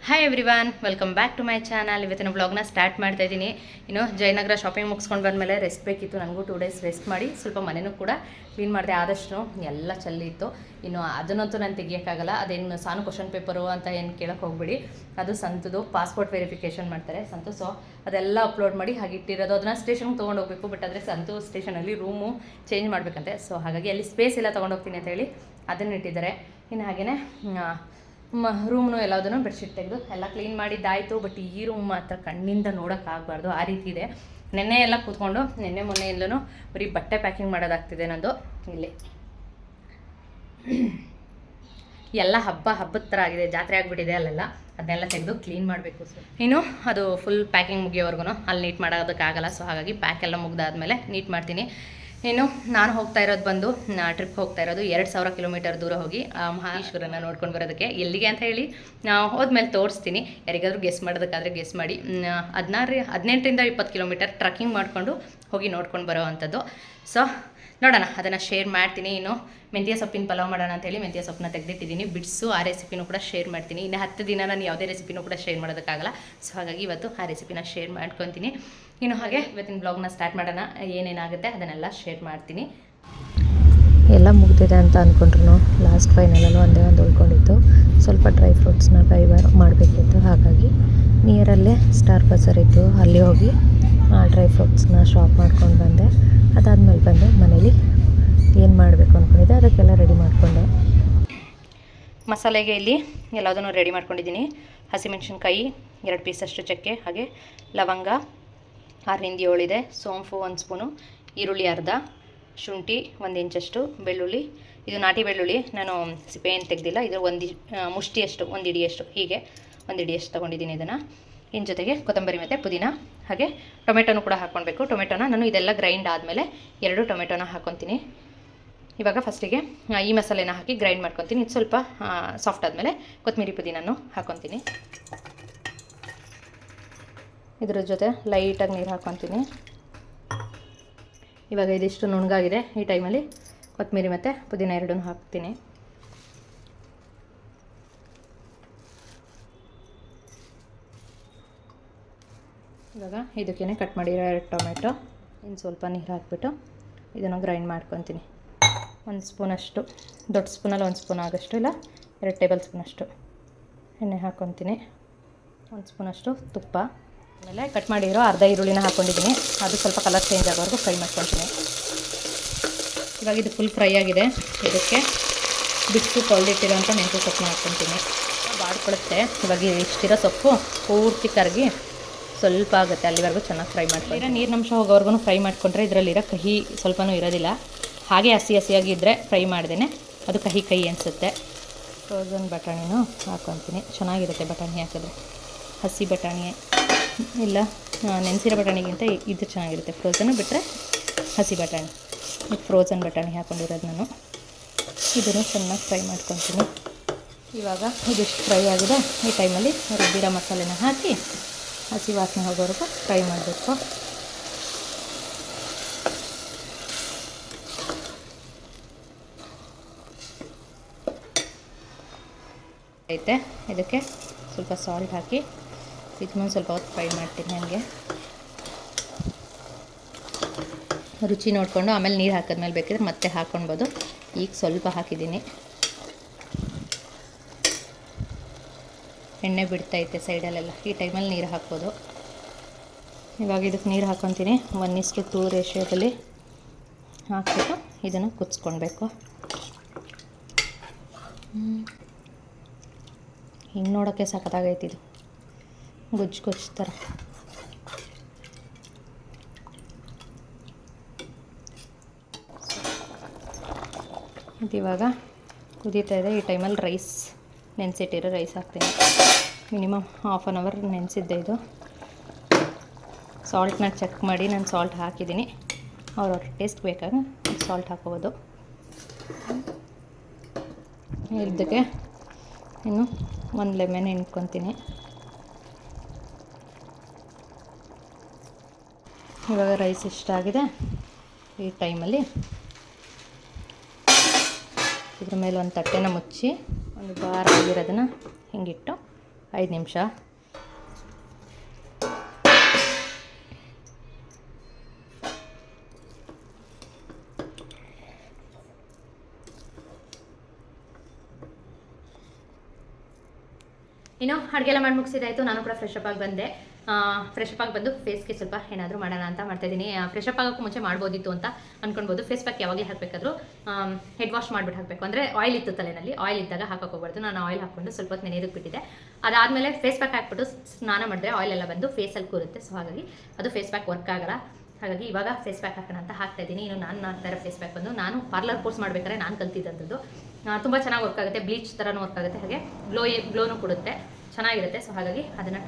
Hi everyone, welcome back to my channel. ಇವತ್ತಿನ ವ್ಲಾಗ್ನ start ಮಾಡ್ತಾ ಇದ್ದೀನಿ. ಇನ್ನು ಜಯನಗರ ಶಾಪಿಂಗ್ ಮುಗಿಸ್ಕೊಂಡು ಬಂದಮೇಲೆ ರೆಸ್ಟ್ ಬೇಕಿತ್ತು. ನನಗೂ 2 ಡೇಸ್ ರೆಸ್ಟ್ ಮಾಡಿ ಸ್ವಲ್ಪ ಮನೆಯೂ ಕೂಡ ಕ್ಲೀನ್ ಮಾಡಿದೆ. ಆದಷ್ಟು ಎಲ್ಲ ಚೆಲ್ಲಿತ್ತು. ಇನ್ನು ಅದನ್ನಂತೂ ನಾನು ತೆಗಿಯೋಕ್ಕಾಗಲ್ಲ. ಅದೇನು ಸಾನು ಕ್ವಶನ್ ಪೇಪರು ಅಂತ ಏನು ಕೇಳೋಕ್ಕೆ ಹೋಗ್ಬಿಡಿ. ಅದು ಸಂತದು ಪಾಸ್ಪೋರ್ಟ್ ವೆರಿಫಿಕೇಷನ್ ಮಾಡ್ತಾರೆ ಸಂತು. ಸೊ ಅದೆಲ್ಲ ಅಪ್ಲೋಡ್ ಮಾಡಿ ಹಾಗಿಟ್ಟಿರೋದು. ಅದನ್ನು ಸ್ಟೇಷನ್ಗೆ ತೊಗೊಂಡೋಗ್ಬೇಕು. ಬಟ್ ಆದರೆ ಸಂತು ಸ್ಟೇಷನಲ್ಲಿ ರೂಮು ಚೇಂಜ್ ಮಾಡಬೇಕಂತೆ. ಸೊ ಹಾಗಾಗಿ ಅಲ್ಲಿ ಸ್ಪೇಸ್ ಎಲ್ಲ ತೊಗೊಂಡೋಗ್ತೀನಿ ಅಂತ ಹೇಳಿ ಅದನ್ನು ಇಟ್ಟಿದ್ದಾರೆ. ಇನ್ನು ಹಾಗೆಯೇ ರೂಮ್ನು ಎಲ್ಲದನ್ನು ಬೆಡ್ಶೀಟ್ ತೆಗೆದು ಎಲ್ಲ ಕ್ಲೀನ್ ಮಾಡಿದ್ದಾಯಿತು. ಬಟ್ ಈ ರೂಮ್ ಮಾತ್ರ ಕಣ್ಣಿಂದ ನೋಡೋಕ್ಕಾಗಬಾರ್ದು, ಆ ರೀತಿ ಇದೆ. ನೆನ್ನೆ ಎಲ್ಲ ಕೂತ್ಕೊಂಡು ಮೊನ್ನೆಯಿಂದಲೂ ಬರೀ ಬಟ್ಟೆ ಪ್ಯಾಕಿಂಗ್ ಮಾಡೋದಾಗ್ತಿದೆ ನಂದು. ಇಲ್ಲಿ ಎಲ್ಲ ಹಬ್ಬದ ಥರ ಆಗಿದೆ, ಜಾತ್ರೆ ಆಗಿಬಿಟ್ಟಿದೆ ಅಲ್ಲೆಲ್ಲ. ಅದನ್ನೆಲ್ಲ ತೆಗೆದು ಕ್ಲೀನ್ ಮಾಡಬೇಕು. ಇನ್ನು ಅದು ಫುಲ್ ಪ್ಯಾಕಿಂಗ್ ಮುಗಿಯೋವರೆಗೂ ಅಲ್ಲಿ ನೀಟ್ ಮಾಡೋದಕ್ಕಾಗಲ್ಲ. ಸೊ ಹಾಗಾಗಿ ಪ್ಯಾಕ್ ಎಲ್ಲ ಮುಗ್ದಾದ್ಮೇಲೆ ನೀಟ್ ಮಾಡ್ತೀನಿ. ಇನ್ನು ನಾನು ಹೋಗ್ತಾ ಇರೋದು ಬಂದು ಟ್ರಿಪ್ ಹೋಗ್ತಾ ಇರೋದು 2000 ಕಿಲೋಮೀಟರ್ ದೂರ ಹೋಗಿ ಮಹೇಶ್ವರನ ನೋಡ್ಕೊಂಡು ಬರೋದಕ್ಕೆ. ಎಲ್ಲಿಗೆ ಅಂತ ಹೇಳಿ ಹೋದ್ಮೇಲೆ ತೋರಿಸ್ತೀನಿ. ಯಾರಿಗಾದರೂ ಗೆಸ್ ಮಾಡೋದಕ್ಕಾದರೆ ಗೆಸ್ ಮಾಡಿ. 18ರಿಂದ 20 ಕಿಲೋಮೀಟರ್ ಟ್ರಕ್ಕಿಂಗ್ ಮಾಡಿಕೊಂಡು ಹೋಗಿ ನೋಡ್ಕೊಂಡು ಬರೋ ಅಂಥದ್ದು. ಸೊ ನೋಡೋಣ, ಅದನ್ನು ಶೇರ್ ಮಾಡ್ತೀನಿ. ಇನ್ನು ಮೆಂತ್ಯ ಸೊಪ್ಪಿನ ಪಲಾವ್ ಮಾಡೋಣ ಅಂತೇಳಿ ಮೆಂತ್ಯ ಸೊಪ್ಪನ್ನ ತೆಗೆದಿಟ್ಟಿದ್ದೀನಿ. ಬಿಡಿಸು ಆ ರೆಸಿಪಿನೂ ಕೂಡ ಶೇರ್ ಮಾಡ್ತೀನಿ. ಇನ್ನು 10 ದಿನ ನಾನು ಯಾವುದೇ ರೆಸಿಪಿನೂ ಕೂಡ ಶೇರ್ ಮಾಡೋದಕ್ಕಾಗಲ್ಲ. ಸೊ ಹಾಗಾಗಿ ಇವತ್ತು ಆ ರೆಸಿಪಿನ ಶೇರ್ ಮಾಡ್ಕೊತೀನಿ. ಇನ್ನು ಹಾಗೆ ಇವತ್ತಿನ ಬ್ಲಾಗ್ನ ಸ್ಟಾರ್ಟ್ ಮಾಡೋಣ. ಏನೇನಾಗುತ್ತೆ ಅದನ್ನೆಲ್ಲ ಶೇರ್ ಮಾಡ್ತೀನಿ. ಎಲ್ಲ ಮುಗ್ದಿದೆ ಅಂತ ಅಂದ್ಕೊಂಡ್ರು ಲಾಸ್ಟ್ ಫೈನಲಲ್ಲೂ ಒಂದೇ ಒಂದು ಉಳ್ಕೊಂಡಿತ್ತು. ಸ್ವಲ್ಪ ಡ್ರೈ ಫ್ರೂಟ್ಸ್ನ ಬೈ ಮಾಡಬೇಕಿತ್ತು. ಹಾಗಾಗಿ ನಿಯರಲ್ಲೇ ಸ್ಟಾರ್ ಬಜಾರ್ ಇತ್ತು, ಅಲ್ಲಿ ಹೋಗಿ ಡ್ರೈ ಫ್ರೂಟ್ಸ್ನ ಶಾಪ್ ಮಾಡ್ಕೊಂಡು ಬಂದೆ. ಅದಾದಮೇಲೆ ಬಂದು ಮನೇಲಿ ಏನು ಮಾಡಬೇಕು ಅಂದ್ಕೊಂಡಿದ್ದೆ ಅದಕ್ಕೆಲ್ಲ ರೆಡಿ ಮಾಡಿಕೊಂಡೆ. ಮಸಾಲೆಗೆ ಇಲ್ಲಿ ಎಲ್ಲದನ್ನು ರೆಡಿ ಮಾಡ್ಕೊಂಡಿದ್ದೀನಿ. ಹಸಿಮೆಣ್ಸಿನ್ಕಾಯಿ 2 ಪೀಸಷ್ಟು ಚಕ್ಕೆ, ಹಾಗೆ ಲವಂಗ 6 ಇಂಚು ಇದೆ, ಸೋಂಪು 1 ಸ್ಪೂನು, ಈರುಳ್ಳಿ ಅರ್ಧ, ಶುಂಠಿ 1 ಇಂಚಷ್ಟು, ಬೆಳ್ಳುಳ್ಳಿ ಇದು ನಾಟಿ ಬೆಳ್ಳುಳ್ಳಿ, ನಾನು ಸಿಪ್ಪೆ ಏನು ತೆಗೆದಿಲ್ಲ. ಇದು ಮುಷ್ಟಿಯಷ್ಟು, 1 ಹಿಡಿಯಷ್ಟು, ಹೀಗೆ 1 ಹಿಡಿಯಷ್ಟು ತೊಗೊಂಡಿದ್ದೀನಿ ಇದನ್ನು. ಇನ್ನು ಜೊತೆಗೆ ಕೊತ್ತಂಬರಿ ಮತ್ತು ಪುದೀನ, ಹಾಗೆ ಟೊಮೆಟೊನೂ ಕೂಡ ಹಾಕ್ಕೊಳ್ಬೇಕು. ಟೊಮೆಟೊನ ನಾನು ಇದೆಲ್ಲ ಗ್ರೈಂಡ್ ಆದಮೇಲೆ 2 ಟೊಮೆಟೊನ ಹಾಕ್ಕೊತೀನಿ. ಇವಾಗ ಫಸ್ಟಿಗೆ ಈ ಮಸಾಲೆನ ಹಾಕಿ ಗ್ರೈಂಡ್ ಮಾಡ್ಕೊತೀನಿ. ಇದು ಸ್ವಲ್ಪ ಸಾಫ್ಟ್ ಆದಮೇಲೆ ಕೊತ್ತಂಬರಿ ಪುದೀನೂ ಹಾಕ್ಕೊತೀನಿ. ಇದ್ರ ಜೊತೆ ಲೈಟಾಗಿ ನೀರು ಹಾಕ್ಕೊತೀನಿ. ಇವಾಗ ಇದಿಷ್ಟು ನುಣ್ಣಗಾಗಿದೆ. ಈ ಟೈಮಲ್ಲಿ ಕೊತ್ತಂಬರಿ ಮತ್ತು ಪುದೀನ 2 ಹಾಕ್ತೀನಿ. ಇವಾಗ ಇದಕ್ಕೇ ಕಟ್ ಮಾಡಿರೋ 2 ಟೊಮೆಟೊ, ಇನ್ನು ಸ್ವಲ್ಪ ನೀರು ಹಾಕ್ಬಿಟ್ಟು ಇದನ್ನು ಗ್ರೈಂಡ್ ಮಾಡ್ಕೊತೀನಿ. 1 ಸ್ಪೂನಷ್ಟು, ದೊಡ್ಡ ಸ್ಪೂನಲ್ಲಿ 1 ಸ್ಪೂನ್ ಆಗೋಷ್ಟು, ಇಲ್ಲ 2 ಟೇಬಲ್ ಸ್ಪೂನಷ್ಟು ಎಣ್ಣೆ ಹಾಕ್ಕೊತೀನಿ. 1 ಸ್ಪೂನಷ್ಟು ತುಪ್ಪ, ಆಮೇಲೆ ಕಟ್ ಮಾಡಿರೋ ಅರ್ಧ ಈರುಳ್ಳಿನ ಹಾಕ್ಕೊಂಡಿದ್ದೀನಿ. ಅದು ಸ್ವಲ್ಪ ಕಲರ್ ಚೇಂಜ್ ಆಗೋವರೆಗೂ ಫ್ರೈ ಮಾಡ್ಕೊತೀನಿ. ಇವಾಗ ಇದು ಫುಲ್ ಫ್ರೈ ಆಗಿದೆ. ಇದಕ್ಕೆ ಬಿಟ್ಟು ತೊಳೆದಿಟ್ಟಿರೋಂಥ ಮೆಂತ್ಯ ಸೊಪ್ಪನ್ನ ಹಾಕ್ಕೊತೀನಿ. ಬಾಡ್ಕೊಳುತ್ತೆ. ಇವಾಗ ಇಷ್ಟಿರೋ ಸೊಪ್ಪು ಪೂರ್ತಿ ಕರಗಿ ಸ್ವಲ್ಪ ಆಗುತ್ತೆ, ಅಲ್ಲಿವರೆಗೂ ಚೆನ್ನಾಗಿ ಫ್ರೈ ಮಾಡ್ಕೊಂಡು ನೀರಿನಂಶ ಹೋಗೋವರೆಗೂ ಫ್ರೈ ಮಾಡಿಕೊಂಡ್ರೆ ಇದರಲ್ಲಿರೋ ಕಹಿ ಸ್ವಲ್ಪನೂ ಇರೋದಿಲ್ಲ. ಹಾಗೆ ಹಸಿಯಾಗಿದ್ದರೆ ಫ್ರೈ ಮಾಡ್ದೇ ಅದು ಕಹಿ ಅನಿಸುತ್ತೆ. ಫ್ರೋಝನ್ ಬಟಾಣಿನೂ ಹಾಕ್ಕೊತೀನಿ. ಚೆನ್ನಾಗಿರುತ್ತೆ ಬಟಾಣಿ ಹಾಕಿದ್ರೆ. ಹಸಿ ಬಟಾಣಿ ಇಲ್ಲ ನೆನೆಸಿರೋ ಬಟಾಣಿಗಿಂತ ಇದು ಚೆನ್ನಾಗಿರುತ್ತೆ. ಫ್ರೋಝನ್ ಬಿಟ್ಟರೆ ಹಸಿ ಬಟಾಣಿ. ಇದು ಫ್ರೋಝನ್ ಬಟಾಣಿ ಹಾಕ್ಕೊಂಡಿರೋದು ನಾನು. ಇದನ್ನು ಚೆನ್ನಾಗಿ ಫ್ರೈ ಮಾಡ್ಕೊತೀನಿ. ಇವಾಗ ಇದಿಷ್ಟು ಫ್ರೈ ಆಗಿದೆ. ಈ ಟೈಮಲ್ಲಿ ರುಬ್ಬಿರೋ ಮಸಾಲೆನ ಹಾಕಿ ಹಸಿ ವಾಸನೆ ಹೋಗೋವರೆಗೂ ಫ್ರೈ ಮಾಡಬೇಕು. ಐತೆ ಇದಕ್ಕೆ ಸ್ವಲ್ಪ ಸಾಲ್ಟ್ ಹಾಕಿ ಇದನ್ನು ಸ್ವಲ್ಪ ಹೊತ್ತು ಫ್ರೈ ಮಾಡ್ತೀನಿ. ನನಗೆ ರುಚಿ ನೋಡಿಕೊಂಡು ಆಮೇಲೆ ನೀರು ಹಾಕಿದ್ಮೇಲೆ ಬೇಕಿದ್ರೆ ಮತ್ತೆ ಹಾಕ್ಕೊಳ್ಬೋದು. ಈಗ ಸ್ವಲ್ಪ ಹಾಕಿದ್ದೀನಿ. ಎಣ್ಣೆ ಬಿಡ್ತೈತೆ ಸೈಡಲ್ಲೆಲ್ಲ. ಈ ಟೈಮಲ್ಲಿ ನೀರು ಹಾಕ್ಬೋದು. ಇವಾಗ ಇದಕ್ಕೆ ನೀರು ಹಾಕ್ಕೊತೀನಿ. 1:2 ರೇಷಿಯೋದಲ್ಲಿ ಹಾಕ್ಬಿಟ್ಟು ಇದನ್ನು ಕುದಿಸ್ಕೊಳ್ಬೇಕು. ಹಿಂಗೆ ನೋಡೋಕ್ಕೆ ಸಖತ್ತಾಗೈತೆ ಇದು, ಗುಜ್ಜು ಥರ. ಇದು ಇವಾಗ ಕುದೀತಾ ಇದೆ. ಈ ಟೈಮಲ್ಲಿ ರೈಸ್ ನೆನೆಸಿಟ್ಟಿರೋ ರೈಸ್ ಹಾಕ್ತೀನಿ. ಮಿನಿಮಮ್ ½ ಅನ್ ಅವರ್ ನೆನೆಸಿದ್ದೆ ಇದು. ಸಾಲ್ಟ್ನ ಚೆಕ್ ಮಾಡಿ ನಾನು ಸಾಲ್ಟ್ ಹಾಕಿದ್ದೀನಿ. ಅವ್ರವ್ರ ಟೇಸ್ಟ್ ಬೇಕಾಗ ಸಾಲ್ಟ್ ಹಾಕೋಬೋದು. ಇದಕ್ಕೆ ಇನ್ನು 1 ಲೆಮನ್ ಹಿಂಡ್ಕೊತೀನಿ. ಇವಾಗ ರೈಸ್ ಇಷ್ಟ ಆಗಿದೆ. ಈ ಟೈಮಲ್ಲಿ ಇದ್ರ ಮೇಲೆ ಒಂದು ತಟ್ಟೆನ ಮುಚ್ಚಿ ಒಂದು ಬಾರ ಆಗಿರೋದನ್ನು ಹಿಂಗಿಟ್ಟು 5 ನಿಮಿಷ. ಇನ್ನು ಅಡುಗೆ ಎಲ್ಲ ಮಾಡಿ ಮುಗಿಸಿದಾಯಿತು. ನಾನು ಕೂಡ ಫ್ರೆಶ್ ಅಪ್ ಆಗಿ ಬಂದೆ. ಫ್ರೆಶ್ ಅಪ್ ಆಗಿ ಬಂದು ಫೇಸ್ಗೆ ಸ್ವಲ್ಪ ಏನಾದರೂ ಮಾಡೋಣ ಅಂತ ಮಾಡ್ತಾಯಿದ್ದೀನಿ. ಫ್ರೆಶ್ ಅಪ್ ಆಗೋಕ್ಕೂ ಮುಂಚೆ ಮಾಡ್ಬೋದಿತ್ತು ಅಂತ ಅಂದ್ಕೊಳ್ಬೋದು. ಫೇಸ್ ಪ್ಯಾಕ್ ಯಾವಾಗಲೇ ಹಾಕಬೇಕಾದ್ರೂ ಹೆಡ್ ವಾಶ್ ಮಾಡಿಬಿಟ್ಟು ಹಾಕಬೇಕು. ಅಂದರೆ ಆಯಿಲ್ ಇತ್ತು ತಲೆಯಲ್ಲಿ, ಆಯಿಲ್ ಇದ್ದಾಗ ಹಾಕೋಕೆ ಹೋಗ್ಬಾರ್ದು. ನಾನು ಆಯಿಲ್ ಹಾಕ್ಕೊಂಡು ಸ್ವಲ್ಪ ಹೊತ್ತು ನೆನೆಯೋದಕ್ಕೆ ಬಿಟ್ಟಿದ್ದೆ. ಅದಾದಮೇಲೆ ಫೇಸ್ ಪ್ಯಾಕ್ ಹಾಕ್ಬಿಟ್ಟು ಸ್ನಾನ ಮಾಡಿದ್ರೆ ಆಯಿಲ್ ಎಲ್ಲ ಬಂದು ಫೇಸಲ್ಲಿ ಕೂರುತ್ತೆ. ಸೊ ಹಾಗಾಗಿ ಅದು ಫೇಸ್ ಪ್ಯಾಕ್ ವರ್ಕ್ ಆಗಲ್ಲ. ಹಾಗಾಗಿ ಇವಾಗ ಫೇಸ್ ಪ್ಯಾಕ್ ಹಾಕೋಣ ಅಂತ ಹಾಕ್ತಾಯಿದ್ದೀನಿ. ಇನ್ನು ನಾನು ಹಾಕ್ತಾ ಇರೋ ಫೇಸ್ ಪ್ಯಾಕ್ ಬಂದು ನಾನು ಪಾರ್ಲರ್ ಕೋರ್ಸ್ ಮಾಡಬೇಕಾದ್ರೆ ನಾನು ಕಲ್ತಿದ್ದಂಥದ್ದು. ತುಂಬ ಚೆನ್ನಾಗಿ ವರ್ಕ್ ಆಗುತ್ತೆ, ಬ್ಲೀಚ್ ಥರನೂ ವರ್ಕ್ ಆಗುತ್ತೆ, ಹಾಗೆ ಗ್ಲೋನೂ ಕೊಡುತ್ತೆ, ಚೆನ್ನಾಗಿರುತ್ತೆ. ಸೊ ಹಾಗಾಗಿ ಅದನ್ನು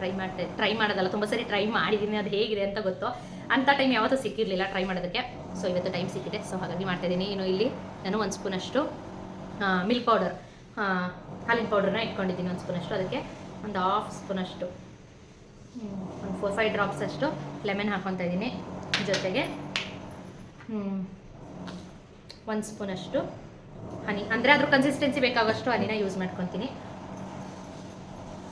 ಟ್ರೈ ಮಾಡೋದಲ್ಲ, ತುಂಬ ಸರಿ ಟ್ರೈ ಮಾಡಿದ್ದೀನಿ, ಅದು ಹೇಗಿದೆ ಅಂತ ಗೊತ್ತು. ಅಂಥ ಟೈಮ್ ಯಾವತ್ತೂ ಸಿಕ್ಕಿರಲಿಲ್ಲ ಟ್ರೈ ಮಾಡೋದಕ್ಕೆ. ಸೊ ಇವತ್ತು ಟೈಮ್ ಸಿಕ್ಕಿದೆ, ಸೊ ಹಾಗಾಗಿ ಮಾಡ್ತಾಯಿದ್ದೀನಿ. ಇನ್ನು ಇಲ್ಲಿ ನಾನು 1 ಸ್ಪೂನಷ್ಟು ಮಿಲ್ಕ್ ಪೌಡರ್, ಹಾಲಿನ ಪೌಡರ್ನ ಇಟ್ಕೊಂಡಿದ್ದೀನಿ 1 ಸ್ಪೂನಷ್ಟು. ಅದಕ್ಕೆ ಒಂದು 1/2 ಸ್ಪೂನಷ್ಟು, ಒಂದು 4-5 ಡ್ರಾಪ್ಸ್ ಅಷ್ಟು ಲೆಮನ್ ಹಾಕ್ಕೊತಾ ಇದ್ದೀನಿ. ಜೊತೆಗೆ 1 ಸ್ಪೂನಷ್ಟು ಹನಿ, ಅಂದರೆ ಅದ್ರ ಕನ್ಸಿಸ್ಟೆನ್ಸಿ ಬೇಕಾಗೋಷ್ಟು ಹನಿನ ಯೂಸ್ ಮಾಡ್ಕೊತೀನಿ.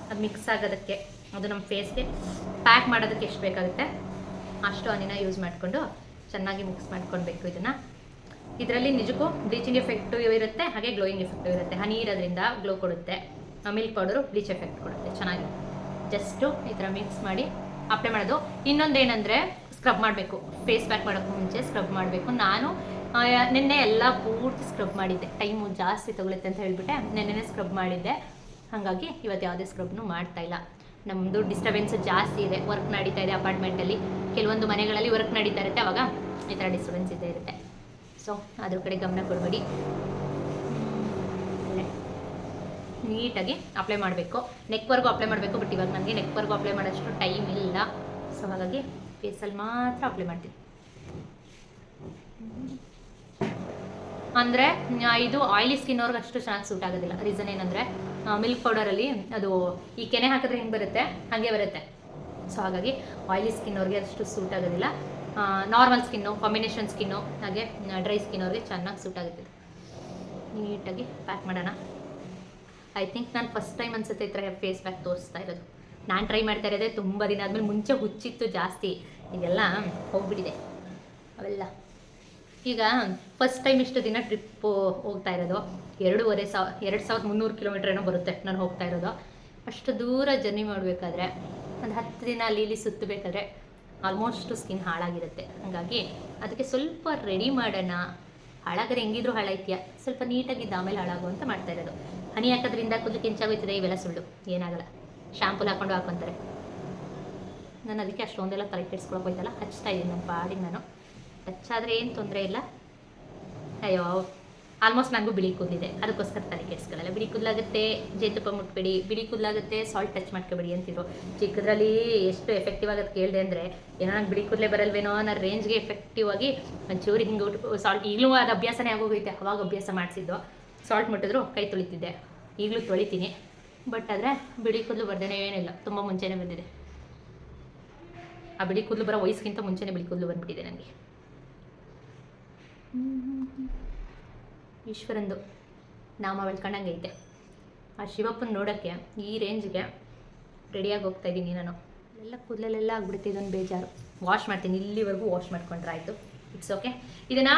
ಅದು ಮಿಕ್ಸ್ ಆಗೋದಕ್ಕೆ, ಅದು ನಮ್ಮ ಫೇಸ್ಗೆ ಪ್ಯಾಕ್ ಮಾಡೋದಕ್ಕೆ ಎಷ್ಟು ಬೇಕಾಗುತ್ತೆ ಅಷ್ಟು ಹನಿನ ಯೂಸ್ ಮಾಡಿಕೊಂಡು ಚೆನ್ನಾಗಿ ಮಿಕ್ಸ್ ಮಾಡ್ಕೊಳ್ಬೇಕು. ಇದರಲ್ಲಿ ನಿಜಕ್ಕೂ ಬ್ಲೀಚಿಂಗ್ ಎಫೆಕ್ಟು ಇರುತ್ತೆ, ಹಾಗೆ ಗ್ಲೋಯಿಂಗ್ ಎಫೆಕ್ಟು ಇರುತ್ತೆ. ಹನಿ ಇರೋದ್ರಿಂದ ಗ್ಲೋ ಕೊಡುತ್ತೆ, ಮಿಲ್ಕ್ ಪೌಡರು ಬ್ಲೀಚ್ ಎಫೆಕ್ಟ್ ಕೊಡುತ್ತೆ. ಚೆನ್ನಾಗಿ ಜಸ್ಟು ಈ ಥರ ಮಿಕ್ಸ್ ಮಾಡಿ ಅಪ್ಲೈ ಮಾಡೋದು. ಇನ್ನೊಂದೇನೆಂದರೆ ಸ್ಕ್ರಬ್ ಮಾಡಬೇಕು. ಫೇಸ್ ಪ್ಯಾಕ್ ಮಾಡೋಕ್ಕೂ ಮುಂಚೆ ಸ್ಕ್ರಬ್ ಮಾಡಬೇಕು. ನಾನು ನಿನ್ನೆ ಎಲ್ಲ ಪೂರ್ತಿ ಸ್ಕ್ರಬ್ ಮಾಡಿದ್ದೆ, ಟೈಮು ಜಾಸ್ತಿ ತೊಗೊಳುತ್ತೆ ಅಂತ ಹೇಳಿಬಿಟ್ಟೆ ನಿನ್ನೆ ಸ್ಕ್ರಬ್ ಮಾಡಿದ್ದೆ. ಹಾಗಾಗಿ ಇವತ್ತು ಯಾವುದೇ ಸ್ಕ್ರಬ್ನು ಮಾಡ್ತಾಯಿಲ್ಲ. ನಮ್ಮದು ಡಿಸ್ಟರ್ಬೆನ್ಸು ಜಾಸ್ತಿ ಇದೆ, ವರ್ಕ್ ನಡೀತಾ ಇದೆ ಅಪಾರ್ಟ್ಮೆಂಟಲ್ಲಿ. ಕೆಲವೊಂದು ಮನೆಗಳಲ್ಲಿ ವರ್ಕ್ ನಡೀತಾ ಇರುತ್ತೆ, ಆವಾಗ ಈ ಥರ ಡಿಸ್ಟರ್ಬೆನ್ಸ್ ಇದ್ದೇ ಇರುತ್ತೆ. ಸೊ ಅದ್ರ ಕಡೆ ಗಮನ ಕೊಡಬೇಡಿ, ನೀಟಾಗಿ ಅಪ್ಲೈ ಮಾಡಬೇಕು. ನೆಕ್ವರೆಗೂ ಅಪ್ಲೈ ಮಾಡಬೇಕು. ಬಟ್ ಇವಾಗ ನನಗೆ ನೆಕ್ವರೆಗೂ ಅಪ್ಲೈ ಮಾಡೋಷ್ಟು ಟೈಮ್ ಇಲ್ಲ. ಸೊ ಹಾಗಾಗಿ ಫೇಸಲ್ಲಿ ಮಾತ್ರ ಅಪ್ಲೈ ಮಾಡ್ತೀನಿ. ಅಂದರೆ ಇದು ಆಯಿಲಿ ಸ್ಕಿನ್ ಅವ್ರಿಗೆ ಅಷ್ಟು ಚೆನ್ನಾಗಿ ಸೂಟ್ ಆಗೋದಿಲ್ಲ. ರೀಸನ್ ಏನಂದರೆ ಮಿಲ್ಕ್ ಪೌಡರಲ್ಲಿ ಅದು ಈ ಕೆನೆ ಹಾಕಿದ್ರೆ ಹೆಂಗೆ ಬರುತ್ತೆ ಹಾಗೆ ಬರುತ್ತೆ. ಸೊ ಹಾಗಾಗಿ ಆಯಿಲಿ ಸ್ಕಿನ್ ಅವ್ರಿಗೆ ಅಷ್ಟು ಸೂಟ್ ಆಗೋದಿಲ್ಲ. ನಾರ್ಮಲ್ ಸ್ಕಿನ್ನು, ಕಾಂಬಿನೇಷನ್ ಸ್ಕಿನ್ನು, ಹಾಗೆ ಡ್ರೈ ಸ್ಕಿನ್ ಅವ್ರಿಗೆ ಚೆನ್ನಾಗಿ ಸೂಟ್ ಆಗುತ್ತೆ. ನೀಟಾಗಿ ಪ್ಯಾಕ್ ಮಾಡೋಣ. ಐ ಥಿಂಕ್ ನಾನು ಫಸ್ಟ್ ಟೈಮ್ ಅನ್ಸುತ್ತೆ ಈ ಥರ ಫೇಸ್ ಪ್ಯಾಕ್ ತೋರಿಸ್ತಾ ಇರೋದು. ನಾನು ಟ್ರೈ ಮಾಡ್ತಾ ಇರೋದೇ ತುಂಬ ದಿನ ಆದಮೇಲೆ. ಮುಂಚೆ ಹುಚ್ಚಿತ್ತು ಜಾಸ್ತಿ, ಈಗೆಲ್ಲ ಹೋಗ್ಬಿಟ್ಟಿದೆ ಅವೆಲ್ಲ. ಈಗ ಫಸ್ಟ್ ಟೈಮ್ ಇಷ್ಟು ದಿನ ಟ್ರಿಪ್ಪು ಹೋಗ್ತಾ ಇರೋದು. 2,300 ಕಿಲೋಮೀಟ್ರ್ ಏನೋ ಬರುತ್ತೆ ನಾನು ಹೋಗ್ತಾ ಇರೋದು. ಅಷ್ಟು ದೂರ ಜರ್ನಿ ಮಾಡಬೇಕಾದ್ರೆ, ಒಂದು 10 ದಿನ ಅಲ್ಲಿ ಸುತ್ತಬೇಕಾದ್ರೆ ಆಲ್ಮೋಸ್ಟ್ ಸ್ಕಿನ್ ಹಾಳಾಗಿರುತ್ತೆ. ಹಾಗಾಗಿ ಅದಕ್ಕೆ ಸ್ವಲ್ಪ ರೆಡಿ ಮಾಡೋಣ. ಹಾಳಾದರೆ ಹೆಂಗಿದ್ರು ಹಾಳಾಯ್ತೀಯ, ಸ್ವಲ್ಪ ನೀಟಾಗಿದ್ದು ಆಮೇಲೆ ಹಾಳಾಗು ಅಂತ ಮಾಡ್ತಾ ಇರೋದು. ಹನಿ ಹಾಕೋದ್ರಿಂದ ಕೂದಲು ಕೆಂಚಾಗೋಯ್ತದೆ, ಇವೆಲ್ಲ ಸುಳ್ಳು, ಏನಾಗಲ್ಲ. ಶ್ಯಾಂಪೂಲ್ ಹಾಕ್ಕೊಂಡು ಹಾಕ್ಕೊತಾರೆ. ನಾನು ಅದಕ್ಕೆ ಅಷ್ಟೊಂದೆಲ್ಲ ತಲೆ ಕೆಡಿಸ್ಕೊಳಕ್ಕೆ ಹೋಯ್ತಲ್ಲ, ಹಚ್ತಾ ಇದ್ದೀನಿ ನನ್ನ ಪಾಡಿಗೆ ನಾನು. ಹಚ್ಚಾದರೆ ಏನು ತೊಂದರೆ ಇಲ್ಲ. ಅಯ್ಯೋ ಆಲ್ಮೋಸ್ಟ್ ನನಗೂ ಬಿಳಿ ಕೂದಲಿದೆ, ಅದಕ್ಕೋಸ್ಕರ ತಲೆ ಕೆಡಿಸ್ಕೊಳ್ಳಲ್ಲ. ಬಿಳಿ ಕೂದಲಾಗುತ್ತೆ, ಜೇನುತುಪ್ಪ ಮುಟ್ಬೇಡಿ, ಬಿಳಿ ಕೂದಲಾಗುತ್ತೆ, ಸಾಲ್ಟ್ ಟಚ್ ಮಾಡ್ಕೋಬೇಡಿ ಅಂತಿದ್ರು. ಚಿಕ್ಕದ್ರಲ್ಲಿ ಎಷ್ಟು ಎಫೆಕ್ಟಿವ್ ಆಗೋದು ಕೇಳಿದೆ ಅಂದರೆ, ಏನೋ ನಂಗೆ ಬಿಳಿ ಕೂದಲೇ ಬರಲ್ವೇನೋ ಅನ್ನೋ ರೇಂಜ್ಗೆ ಎಫೆಕ್ಟಿವ್ ಆಗಿ ಒಂಚೂರು ಹಿಂಗೆ ಸಾಲ್ಟ್, ಈಗಲೂ ಅದು ಅಭ್ಯಾಸನೇ ಆಗೋಗೈತೆ. ಅವಾಗ ಅಭ್ಯಾಸ ಮಾಡಿಸಿದ್ದು, ಸಾಲ್ಟ್ ಮುಟ್ಟಿದ್ರು ಕೈ ತೊಳಿತಿದ್ದೆ, ಈಗಲೂ ತೊಳಿತೀನಿ. ಬಟ್ ಆದರೆ ಬಿಳಿ ಕೂದಲು ಬರ್ದೇನೆ ಏನಿಲ್ಲ, ತುಂಬ ಮುಂಚೆನೇ ಬಂದಿದೆ. ಆ ಬಿಳಿ ಕೂದಲು ಬರೋ ವಯಸ್ಸಿಗಿಂತ ಮುಂಚೆನೇ ಬಿಳಿ ಕೂದಲು ಬಂದುಬಿಟ್ಟಿದೆ ನನಗೆ. ಈಶ್ವರಂದು ನಾಮ ಬೆಳ್ಕೊಂಡಂಗೈತೆ. ಆ ಶಿವಪ್ಪನ ನೋಡೋಕ್ಕೆ ಈ ರೇಂಜ್ಗೆ ರೆಡಿಯಾಗಿ ಹೋಗ್ತಾಯಿದ್ದೀನಿ ನಾನು. ಎಲ್ಲ ಕೂದಲೆಲ್ಲ ಆಗ್ಬಿಡುತ್ತೆ, ಇದೊಂದು ಬೇಜಾರು. ವಾಶ್ ಮಾಡ್ತೀನಿ, ಇಲ್ಲಿವರೆಗೂ ವಾಶ್ ಮಾಡ್ಕೊಂಡ್ರೆ ಆಯಿತು, ಇಟ್ಸ್ ಓಕೆ. ಇದನ್ನು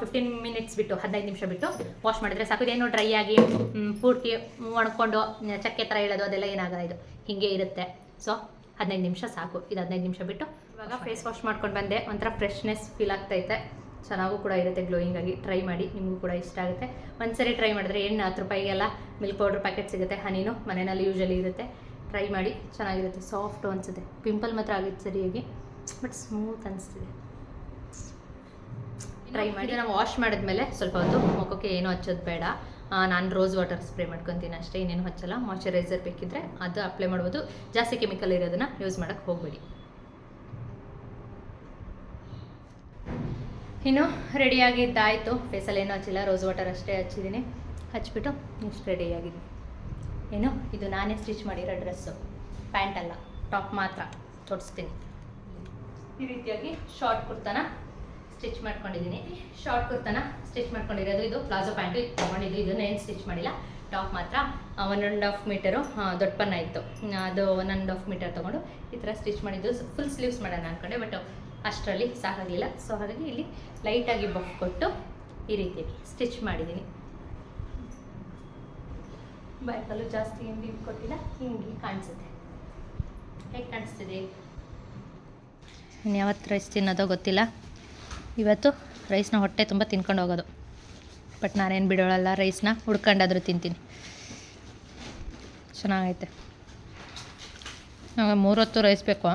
15 ಮಿನಿಟ್ಸ್ ಬಿಟ್ಟು, 15 ನಿಮಿಷ ಬಿಟ್ಟು ವಾಶ್ ಮಾಡಿದ್ರೆ ಸಾಕು. ಇದೇನೋ ಡ್ರೈ ಆಗಿ ಪೂರ್ತಿ ಒಣಕೊಂಡು ಚಕ್ಕೆ ಥರ ಹೇಳೋದು ಅದೆಲ್ಲ ಏನಾಗಲ್ಲ, ಇದು ಹೀಗೆ ಇರುತ್ತೆ. ಸೊ 15 ನಿಮಿಷ ಸಾಕು. ಇದು 15 ನಿಮಿಷ ಬಿಟ್ಟು ಇವಾಗ ಫೇಸ್ ವಾಶ್ ಮಾಡ್ಕೊಂಡು ಬಂದೆ. ಒಂಥರ ಫ್ರೆಶ್ನೆಸ್ ಫೀಲ್ ಆಗ್ತೈತೆ, ಚೆನ್ನಾಗೂ ಕೂಡ ಇರುತ್ತೆ, ಗ್ಲೋಯಿಂಗ್ ಆಗಿ. ಟ್ರೈ ಮಾಡಿ, ನಿಮಗೂ ಕೂಡ ಇಷ್ಟ ಆಗುತ್ತೆ. ಒಂದ್ಸರಿ ಟ್ರೈ ಮಾಡಿದ್ರೆ ಏನು 10 ರೂಪಾಯಿಗೆಲ್ಲ ಮಿಲ್ಕ್ ಪೌಡ್ರ್ ಪ್ಯಾಕೆಟ್ ಸಿಗುತ್ತೆ. ಹನಿನೂ ಮನೆಯಲ್ಲಿ ಯೂಶಲಿ ಇರುತ್ತೆ. ಟ್ರೈ ಮಾಡಿ, ಚೆನ್ನಾಗಿರುತ್ತೆ, ಸಾಫ್ಟು ಅನಿಸುತ್ತೆ. ಪಿಂಪಲ್ ಮಾತ್ರ ಆಗಿತ್ತು ಸರಿಯಾಗಿ, ಬಟ್ ಸ್ಮೂತ್ ಅನಿಸ್ತಿದೆ. ಟ್ರೈ ಮಾಡಿ. ನಾವು ವಾಶ್ ಮಾಡಿದ್ಮೇಲೆ ಸ್ವಲ್ಪ ಹೊತ್ತು ಮುಖಕ್ಕೆ ಏನೂ ಹಚ್ಚೋದು ಬೇಡ. ನಾನು ರೋಸ್ ವಾಟರ್ ಸ್ಪ್ರೇ ಮಾಡ್ಕೊತೀನಿ ಅಷ್ಟೇ, ಇನ್ನೇನು ಹಚ್ಚಲ್ಲ. ಮಾಯ್ಚರೈಸರ್ ಬೇಕಿದ್ದರೆ ಅದು ಅಪ್ಲೈ ಮಾಡ್ಬೋದು. ಜಾಸ್ತಿ ಕೆಮಿಕಲ್ ಇರೋದನ್ನು ಯೂಸ್ ಮಾಡೋಕ್ಕೆ ಹೋಗಬೇಡಿ. ಇನ್ನು ರೆಡಿಯಾಗಿದ್ದಾಯಿತು. ಫೇಸಲ್ಲಿ ಏನೂ ಹಚ್ಚಿಲ್ಲ, ರೋಸ್ ವಾಟರ್ ಅಷ್ಟೇ ಹಚ್ಚಿದ್ದೀನಿ. ಹಚ್ಬಿಟ್ಟು ಇಷ್ಟು ರೆಡಿಯಾಗಿದ್ದೀನಿ. ಏನು ಇದು ನಾನೇ ಸ್ಟಿಚ್ ಮಾಡಿರೋ ಡ್ರೆಸ್ಸು, ಪ್ಯಾಂಟ್ ಅಲ್ಲ, ಟಾಪ್ ಮಾತ್ರ ತೋರಿಸ್ತೀನಿ. ಈ ರೀತಿಯಾಗಿ ಶಾರ್ಟ್ ಕುರ್ತಾನ ಸ್ಟಿಚ್ ಮಾಡ್ಕೊಂಡಿದ್ದೀನಿ. ಶಾರ್ಟ್ ಕುರ್ತಾನ ಸ್ಟಿಚ್ ಮಾಡ್ಕೊಂಡಿರೋದು. ಇದು ಪ್ಲಾಜೋ ಪ್ಯಾಂಟು, ಇದು ತೊಗೊಂಡಿದ್ದು, ಇದನ್ನೇನು ಸ್ಟಿಚ್ ಮಾಡಿಲ್ಲ. ಟಾಪ್ ಮಾತ್ರ 1.5 ಮೀಟರು ದೊಡ್ಡ ಪನ್ನ ಇತ್ತು, ಅದು 1.5 ಮೀಟರ್ ತೊಗೊಂಡು ಈ ಥರ ಸ್ಟಿಚ್ ಮಾಡಿದ್ದು. ಫುಲ್ ಸ್ಲೀವ್ಸ್ ಮಾಡೋಣ ಅಂದ್ಕೊಂಡೆ, ಬಟ್ ಅಷ್ಟರಲ್ಲಿ ಸಾಕಾಗಲಿಲ್ಲ. ಸೊ ಹಾಗಾಗಿ ಇಲ್ಲಿ ಲೈಟಾಗಿ ಬಫ್ ಕೊಟ್ಟು ಈ ರೀತಿ ಸ್ಟಿಚ್ ಮಾಡಿದ್ದೀನಿ. ಬ್ಯಾಕಲ್ಲೂ ಜಾಸ್ತಿ ಹಿಂಗೆ ಕೊಟ್ಟಿಲ್ಲ, ಹಿಂಗೆ ಕಾಣಿಸುತ್ತೆ. ಹೇಗೆ ಕಾಣಿಸ್ತಿದೆ? ಇನ್ನು ಯಾವತ್ತು ರೈಸ್ ತಿನ್ನೋದೋ ಗೊತ್ತಿಲ್ಲ. ಇವತ್ತು ರೈಸ್ನ ಹೊಟ್ಟೆ ತುಂಬ ತಿನ್ಕೊಂಡು ಹೋಗೋದು, ಬಟ್ ನಾನೇನು ಬಿಡೋಳಲ್ಲ. ರೈಸ್ನ ಹುಡ್ಕೊಂಡಾದರೂ ತಿಂತೀನಿ. ಚೆನ್ನಾಗೈತೆ. 3 ಹೊತ್ತು ರೈಸ್ ಬೇಕು,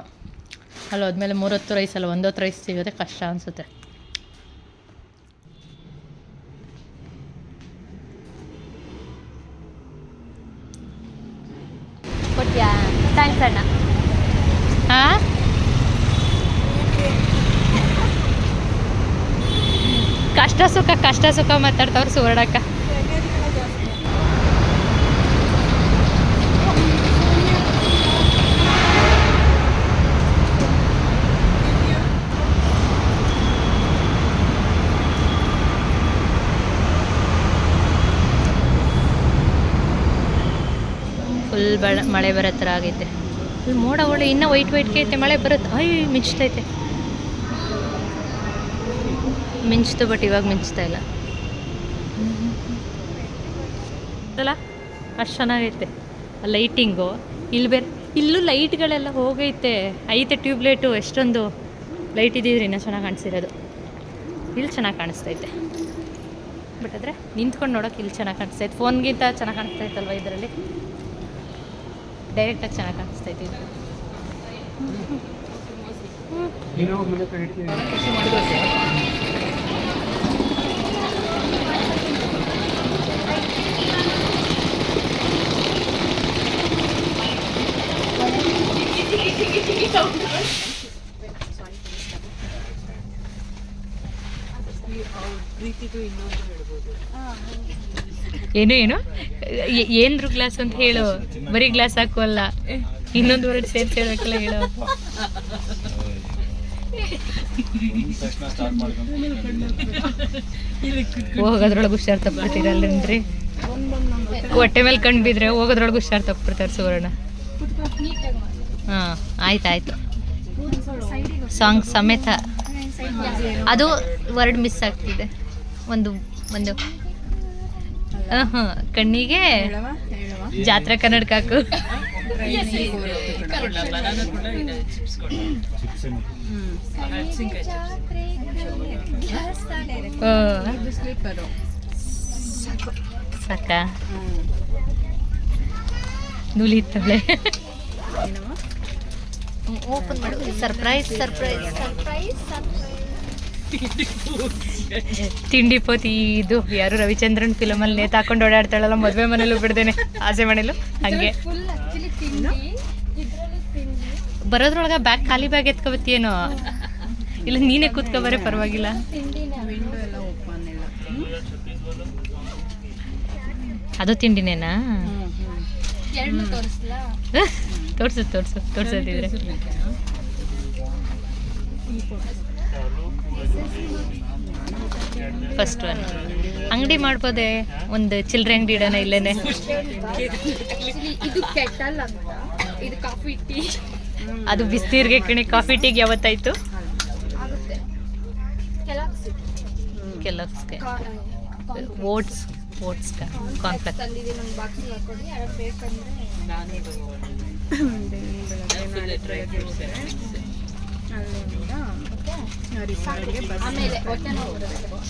ಅಲ್ಲಿ ಹೋದ್ಮೇಲೆ 3 ಹೊತ್ತು ರೈಸ್ ಅಲ್ಲ 1 ಹೊತ್ತು ರೈಸ್ ಸಿಗೋದೆ ಕಷ್ಟ ಅನಿಸುತ್ತೆ. ಕೊಟ್ಯಾ? ಥ್ಯಾಂಕ್ಸ್ ಅಣ್ಣ. ಹಾಂ, ಕಷ್ಟ ಸುಖ ಮಾತಾಡ್ತವ್ರು ಸುವರ್ಣಕ್ಕ. ಫುಲ್ ಮಳೆ ಬರೋ ಥರ ಆಗೈತೆ. ಫುಲ್ ಮೋಡ ಒಳ್ಳೆ ಇನ್ನೂ ವೈಟ್ಗೆ ಐತೆ. ಮಳೆ ಬರುತ್ತೆ. ಮಿಂಚ್ತೈತೆ. ಮಿಂಚ್ತು, ಬಟ್ ಇವಾಗ ಮಿಂಚ್ತಾ ಇಲ್ಲ ಅಲ್ಲ. ಅಷ್ಟು ಚೆನ್ನಾಗೈತೆ ಲೈಟಿಂಗು. ಇಲ್ಲಿ ಬೇರೆ ಇಲ್ಲೂ ಲೈಟ್ಗಳೆಲ್ಲ ಹೋಗೈತೆ. ಟ್ಯೂಬ್ಲೈಟು ಎಷ್ಟೊಂದು ಲೈಟ್ ಇದ್ದಿದ್ರೆ ಇನ್ನೂ ಚೆನ್ನಾಗಿ ಕಾಣಿಸಿರೋದು. ಇಲ್ಲಿ ಚೆನ್ನಾಗಿ ಕಾಣಿಸ್ತೈತೆ, ಬಟ್ ಆದರೆ ನಿಂತ್ಕೊಂಡು ನೋಡೋಕೆ ಇಲ್ಲಿ ಚೆನ್ನಾಗಿ ಕಾಣಿಸ್ತೈತೆ. ಫೋನ್ಗಿಂತ ಚೆನ್ನಾಗಿ ಕಾಣಿಸ್ತೈತಲ್ವ ಇದರಲ್ಲಿ. ಡೈರೆಕ್ಟಾಗಿ ಚೆನ್ನಾಗಿ ಕಾಣಿಸ್ತೈತೆ ಇದು. ಏನು ಏನ್ರು ಗ್ಲಾಸ್ ಅಂತ ಹೇಳು. ಬರೀ ಗ್ಲಾಸ್ ಹಾಕುವಲ್ಲ, ಇನ್ನೊಂದು ವರ್ಡ್ ಸೇರ್ಸಿ ಹೇಳ್ಬೇಕಲ್ಲ ಹೇಳು. ಹೋಗೋದ್ರೊಳಗೆ ಹುಷಾರ್ ತಪ್ಪಿರ್ತೀರಲ್ರಿ. ಹೊಟ್ಟೆ ಮೇಲೆ ಕಣ್ಣು ಬಿದ್ರೆ ಹೋಗೋದ್ರೊಳಗೆ ಹುಷಾರ್ ತಪ್ಪಿರ್ತಾರೆ ಸುವರ್ಣ. ಹಾಂ, ಆಯ್ತಾಯ್ತು. ಸಾಂಗ್ ಸಮೇತ ಅದು ವರ್ಡ್ ಮಿಸ್ ಆಗ್ತಿದೆ. ಒಂದು ಕಣ್ಣಿಗೆ ಜಾತ್ರೆ ಕನ್ನಡಕ ಹಾಕು. ಸಾಕ ನುಲಿತಾಳೆ. ಓಪನ್ ಮಾಡು. ಸರ್ಪ್ರೈಸ್. ತಿಂಡಿ ಪೋತಿ ಇದು ಯಾರು ರವಿಚಂದ್ರನ್ ಫಿಲಮಲ್ಲಿ ನೇತು ಹಾಕೊಂಡು ಓಡಾಡ್ತಾಳಲ್ಲ, ಮದುವೆ ಮನೇಲೂ ಬಿಡ್ದೇನೆ ಆಸೆ ಮನೇಲೂ ಹಂಗೆ. ಬರೋದ್ರೊಳಗೆ ಬ್ಯಾಗ್ ಖಾಲಿ ಬ್ಯಾಗ್ ಎತ್ಕೊಬತ್ತೀಯೇನೋ? ಇಲ್ಲ ನೀನೇ ಕೂತ್ಕೊಬರೇ ಪರವಾಗಿಲ್ಲ. ಅದು ತಿಂಡಿನೇನಾ? ತೋರ್ಸೋದಿದ್ರೆ ಫಸ್ಟ್ ಒನ್ ಅಂಗಡಿ ಮಾಡ್ಬೋದೆ. ಒಂದು ಚಿಲ್ಲರೆ ಅಂಗಡಿ ಇಡೋಣ ಇಲ್ಲೇನೆ. ಅದು ಬಿಸ್ನೀರ್ಗೆ ಕಣೆ. ಕಾಫಿ ಟೀಗೆ ಯಾವತ್ತಾಯ್ತು? ಕೆಲವ್ಸ್ಗೆ ಓಟ್ಸ್ಗೆ ಕಾನ್ಫ್ಲೆಕ್ಸ್.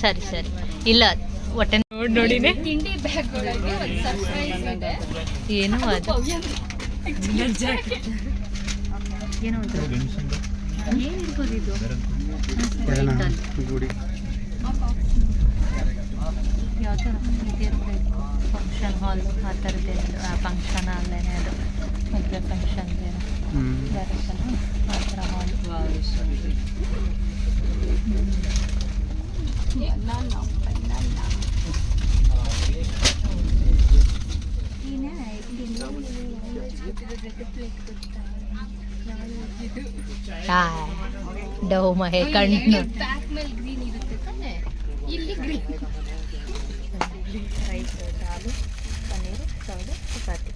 ಸರಿ ಇಲ್ಲ ಹೊಟ್ಟೆ ನೋಡಿನೇ ಏನೋ ಅದು ಏನೋ ಏನಿರ್ಬೋದು ಇದು. ಯಾವ ಥರ ಫಂಕ್ಷನ್ ಹಾಲ್ ಆ ಥರದ್ದೇನು ಫಂಕ್ಷನ್ ಅಲ್ಲೇನೆ ಅದು ಮದುವೆ ಫಂಕ್ಷನ್ ಬರುತ್ತಲ್ಲ ಆ ಥರ ಹಾಲ್. ಡವ್ ಮಹೆ ಕಣ್ಣು ಇಲ್ಲಿ ರೈಸ್ ದಾಲು ಪನ್ನೀರ್ ಯಾವುದು ಚಪಾತಿ,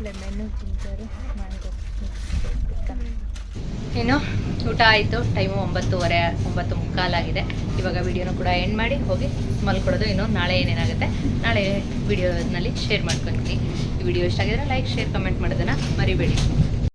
ಲೆಮನ್ನು, ಜಿಂಜರು, ಮ್ಯಾಂಗೋ ಇನ್ನು ಊಟ ಆಯಿತು. ಟೈಮು 9:30 ಆಗಿದೆ. ಇವಾಗ ವಿಡಿಯೋನ ಕೂಡ ಎಂಡ್ ಮಾಡಿ ಹೋಗಿ ಮಲ್ಕೊಡೋದು. ಇನ್ನು ನಾಳೆ ಏನೇನಾಗುತ್ತೆ ನಾಳೆ ವಿಡಿಯೋನಲ್ಲಿ ಶೇರ್ ಮಾಡ್ಕೊತೀನಿ. ಈ ವಿಡಿಯೋ ಇಷ್ಟ ಆಗಿದ್ರೆ ಲೈಕ್, ಶೇರ್, ಕಮೆಂಟ್ ಮಾಡೋದನ್ನು ಮರಿಬೇಡಿ.